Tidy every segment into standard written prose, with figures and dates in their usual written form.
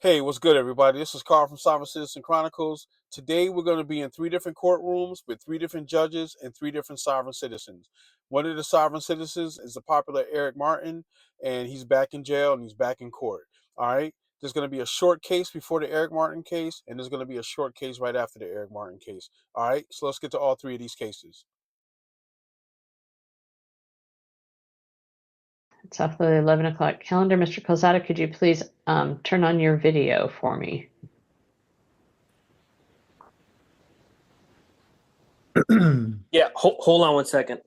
Hey, what's good, everybody? This is Carl from Sovereign Citizen Chronicles. Today, we're going to be in 3 different courtrooms with 3 different judges and 3 different sovereign citizens. One of the sovereign citizens is the popular Eric Martin, and he's back in jail and he's back in court. All right? There's going to be a short case before the Eric Martin case, and there's going to be a short case right after the Eric Martin case. All right? So let's get to all 3 of these cases. It's off the 11 o'clock calendar. Mr. Calzada, could you please turn on your video for me? Yeah, hold on one second.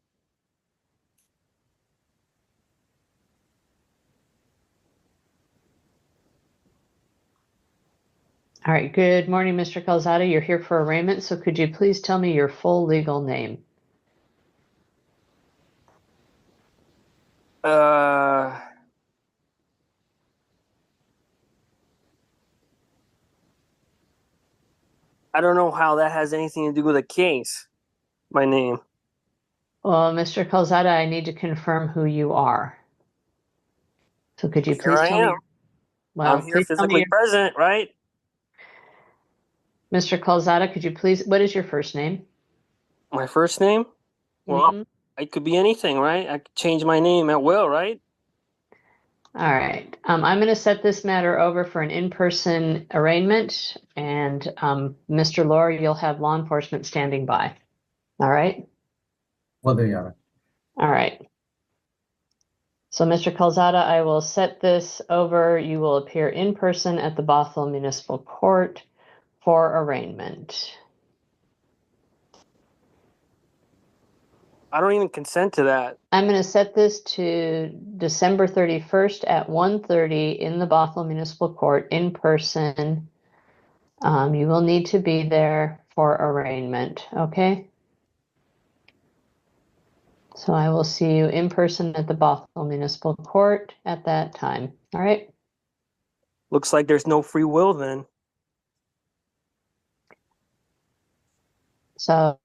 All right. Good morning, Mr. Calzada. You're here for arraignment, so could you please tell me your full legal name? I don't know how that has anything to do with a case. My name. Well, Mr. Calzada, I need to confirm who you are. So could you please tell me? Well, I'm here physically present, right? Mr. Calzada, could you please, what is your first name? My first name? Well, it could be anything, right? I could change my name at will, right? All right. I'm going to set this matter over for an in-person arraignment, and Mr. Lohr, you'll have law enforcement standing by. All right? Well, there you are. All right. So, Mr. Calzada, I will set this over. You will appear in person at the Bothell Municipal Court for arraignment. I don't even consent to that. I'm going to set this to December 31st at 1:30 in the Bothell Municipal Court in person. You will need to be there for arraignment, okay? So I will see you in person at the Bothell Municipal Court at that time, all right? Looks like there's no free will then. So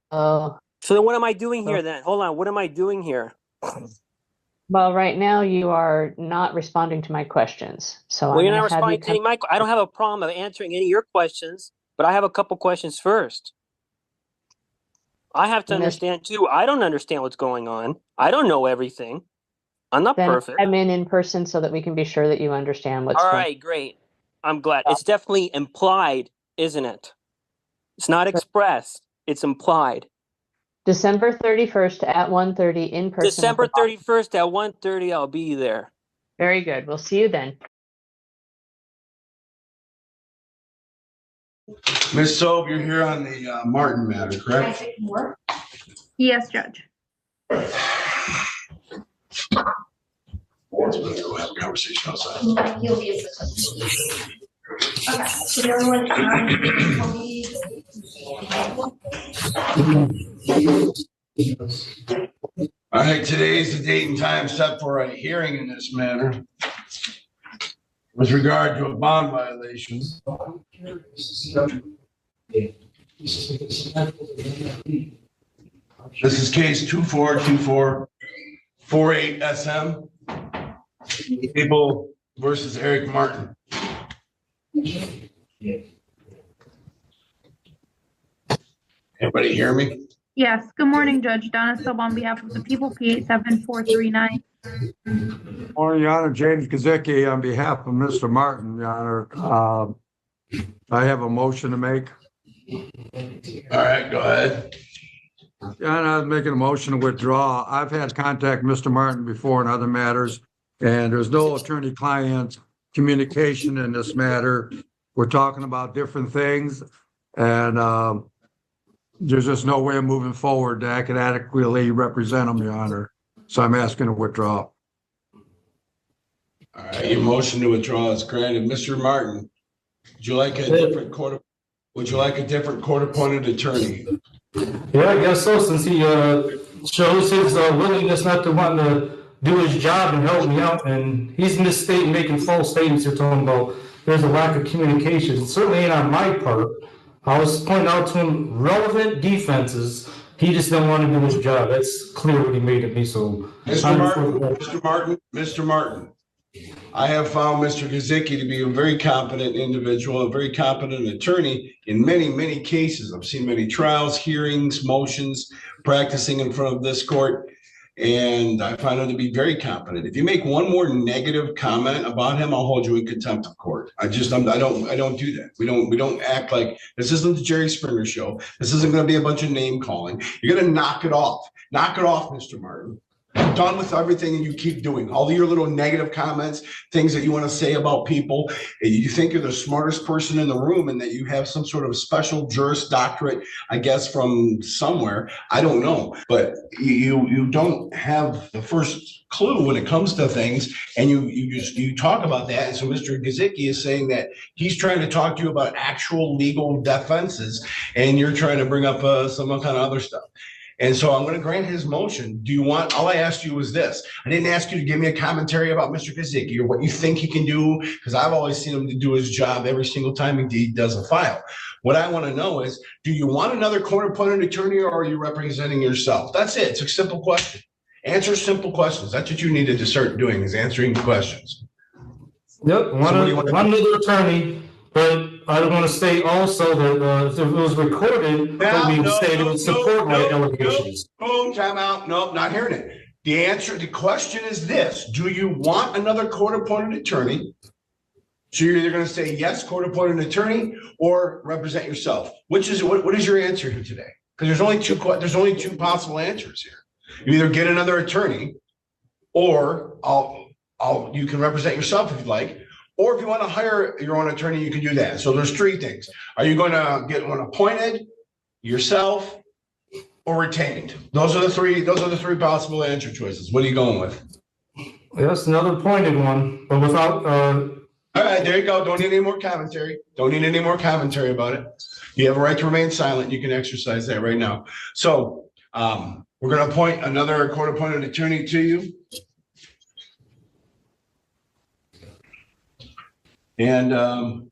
then what am I doing here then? Hold on, what am I doing here? Well, right now you are not responding to my questions. So well, you're not responding to any of my I don't have a problem of answering any of your questions, but I have a couple questions first. I have to understand too. I don't understand what's going on. I don't know everything. I'm not perfect. I'm in person so that we can be sure that you understand what's going on. All right, great. I'm glad. It's definitely implied, isn't it? It's not expressed. It's implied. December 31st at 1:30 in person. December 31st at 1:30, I'll be there. Very good. We'll see you then. Ms. Sobe, you're here on the Martin matter, correct? Yes, Judge. We'll have a conversation outside. He'll be okay. So everyone, all right, today is the date and time set for a hearing in this matter with regard to a bond violation. This is case 242448 SM. People versus Eric Martin. Everybody hear me? yes. Good morning, Judge. Donna Sobe on behalf of the people, P87439. Morning, Your Honor. James Gazicki on behalf of Mr. Martin, Your Honor. I have a motion to make. All right, go ahead. Your Honor, I was making a motion to withdraw. I've had contact with Mr. Martin before in other matters, and there's no attorney-client communication in this matter. We're talking about different things, and there's just no way of moving forward that I can adequately represent him, Your Honor. So I'm asking to withdraw. All right, your motion to withdraw is granted. Mr. Martin, would you like a different court-appointed attorney? Yeah, I guess so, since he shows his willingness not to want to do his job and help me out, and he's misstating, making false statements you're talking about. There's a lack of communication. It certainly ain't on my part. I was pointing out to him relevant defenses. He just didn't want to do his job. That's clear what he made of me. So, Mr. Martin, I have found Mr. Gazicki to be a very competent individual, a very competent attorney in many, many cases. I've seen many trials, hearings, motions, practicing in front of this court, and I find him to be very competent. If you make one more negative comment about him, I'll hold you in contempt of court. I don't do that. We don't act like this isn't the Jerry Springer show. This isn't going to be a bunch of name calling. You're going to knock it off. Knock it off, Mr. Martin. I'm done with everything and you keep doing all your little negative comments, things that you want to say about people. And you think you're the smartest person in the room and that you have some sort of special Juris Doctorate, I guess, from somewhere. I don't know, but you don't have the first clue when it comes to things. And you talk about that. And so Mr. Gazicki is saying that he's trying to talk to you about actual legal defenses and you're trying to bring up some kind of other stuff. And so I'm going to grant his motion. Do you want, all I asked you was this. I didn't ask you to give me a commentary about Mr. Gazicki or what you think he can do, because I've always seen him to do his job every single time he does a file. What I want to know is, do you want another court-appointed attorney or are you representing yourself? That's it. It's a simple question. Answer simple questions. That's what you needed to start doing, is answering the questions. Yep, one other attorney, but I want to state also that if it was recorded, that we would say it would support my allegations. Boom, time out. Nope, not hearing it. The question is this. Do you want another court-appointed attorney? So you're either going to say yes, court-appointed attorney, or represent yourself. What is your answer here today? Because there's only two possible answers here. You either get another attorney, or you can represent yourself if you'd like. Or if you want to hire your own attorney, you can do that. So there's three things. Are you going to get one appointed, yourself, or retained? Those are the three possible answer choices. What are you going with? Yes, another appointed one, but without. All right, there you go. Don't need any more commentary. Don't need any more commentary about it. You have a right to remain silent. You can exercise that right now. So we're going to appoint another court-appointed attorney to you. And the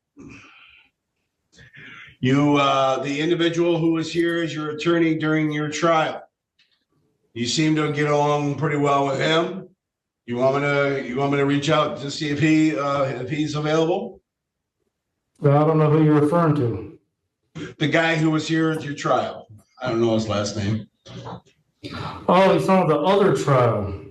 individual who was here as your attorney during your trial, you seem to get along pretty well with him. You want me to reach out to see if he's available? I don't know who you're referring to. The guy who was here at your trial. I don't know his last name. Oh, he's on the other trial.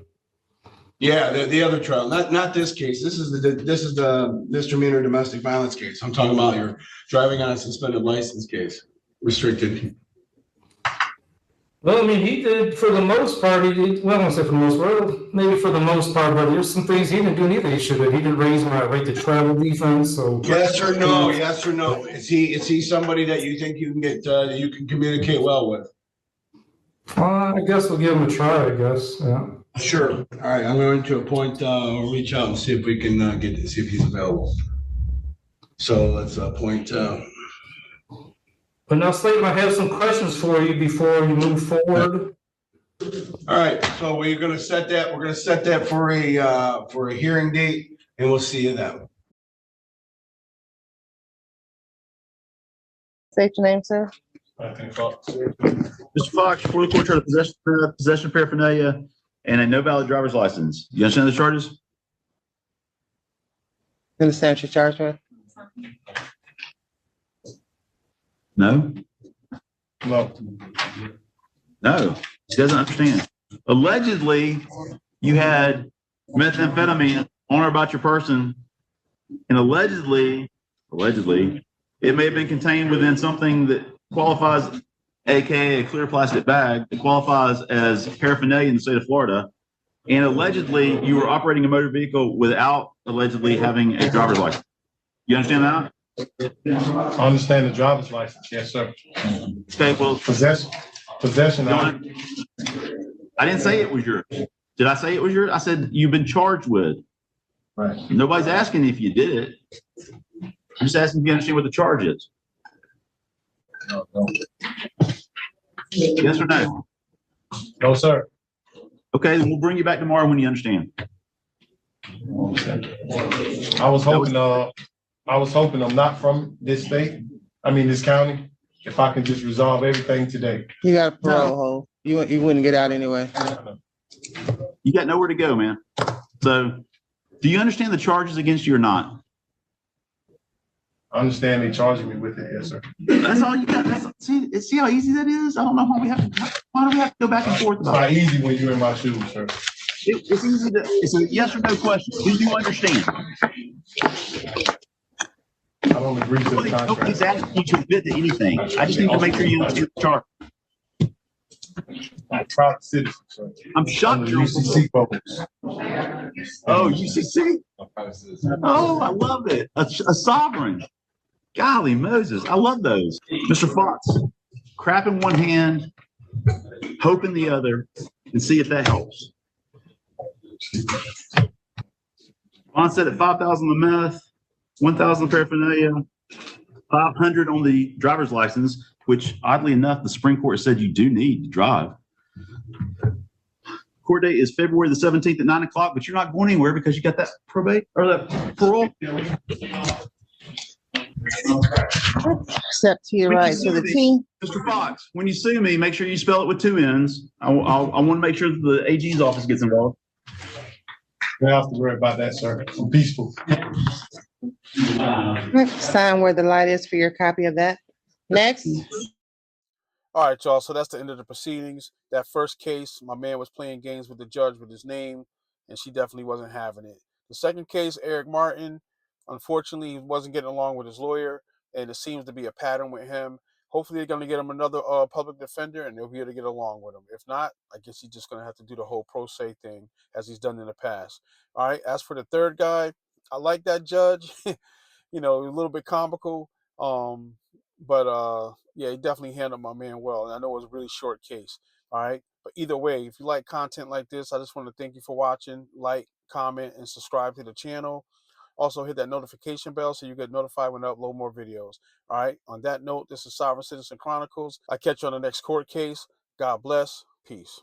Yeah, the other trial, not this case. This is the misdemeanor domestic violence case. I'm talking about your driving on a suspended license case, restricted. Well, I mean, he did for the most part. I won't say for the most part, maybe for the most part, but there's some things he didn't do neither. He didn't raise my right to travel defense. So yes or no? Yes or no? Is he somebody that you think you can get you can communicate well with? I guess we'll give him a try. I guess. Yeah. Sure. All right. I'm going to appoint or reach out and see if we can see if he's available. So let's appoint. But now, Slayton, I have some questions for you before you move forward. All right. So we're going to set that. We're going to set that for a hearing date, and we'll see you then. State your name, sir. Mr. Fox, before the court trial, possession of paraphernalia and a no valid driver's license. You understand the charges? You understand what you're charged with? No? No, he doesn't understand. Allegedly, you had methamphetamine on or about your person, and allegedly, it may have been contained within something that qualifies, aka a clear plastic bag, that qualifies as paraphernalia in the state of Florida. And allegedly, you were operating a motor vehicle without allegedly having a driver's license. You understand that? I understand the driver's license, yes, sir. Okay, well, Possession. I didn't say it was yours. Did I say it was yours? I said you've been charged with. Right. Nobody's asking if you did it. I'm just asking if you understand what the charge is. No. Yes or no? No, sir. Okay, then we'll bring you back tomorrow when you understand. I was hoping I'm not from this state. I mean, this county. If I can just resolve everything today. You got a parole hold. You wouldn't get out anyway. You got nowhere to go, man. So Do you understand the charges against you or not? I understand they charging me with it, yes, sir. That's all you got. See how easy that is? I don't know why do we have to go back and forth It's about not it? easy when you're in my shoes, sir. It's easy it's a yes or no question. Do you understand? I don't agree to the Nobody's contract. asking you to admit to anything. I just need to make sure you understand the charge. I'm a private citizen, sir. I'm shocked Under you're UCC bubbles. Oh, UCC? Oh, I love it. A sovereign. Golly Moses, I love those. Mr. Fox, crap in one hand, hope in the other, and see if that helps. Ron said at 5,000 the meth, 1,000 paraphernalia, 500 on the driver's license, which oddly enough, the Supreme Court said you do need to drive. Court date is February the 17th at 9 o'clock, but you're not going anywhere because you got that probate or that parole. Step to your right to the T. Mr. Fox, when you sue me, make sure you spell it with 2 N's. I want to make sure that the AG's office gets involved. You don't have to worry about that, sir. I'm peaceful. Sign where the light is for your copy of that. Next. All right, y'all. So that's the end of the proceedings. That first case, my man was playing games with the judge with his name, and she definitely wasn't having it. The second case, Eric Martin, unfortunately, he wasn't getting along with his lawyer, and it seems to be a pattern with him. Hopefully, they're going to get him another public defender, and they'll be able to get along with him. If not, I guess he's just going to have to do the whole pro se thing as he's done in the past. All right. As for the third guy, I like that judge. You know, a little bit comical. But yeah, he definitely handled my man well. And I know it was a really short case. All right. But either way, if you like content like this, I just want to thank you for watching. Like, comment, and subscribe to the channel. Also, hit that notification bell so you get notified when I upload more videos. All right. On that note, this is Sovereign Citizen Chronicles. I'll catch you on the next court case. God bless. Peace.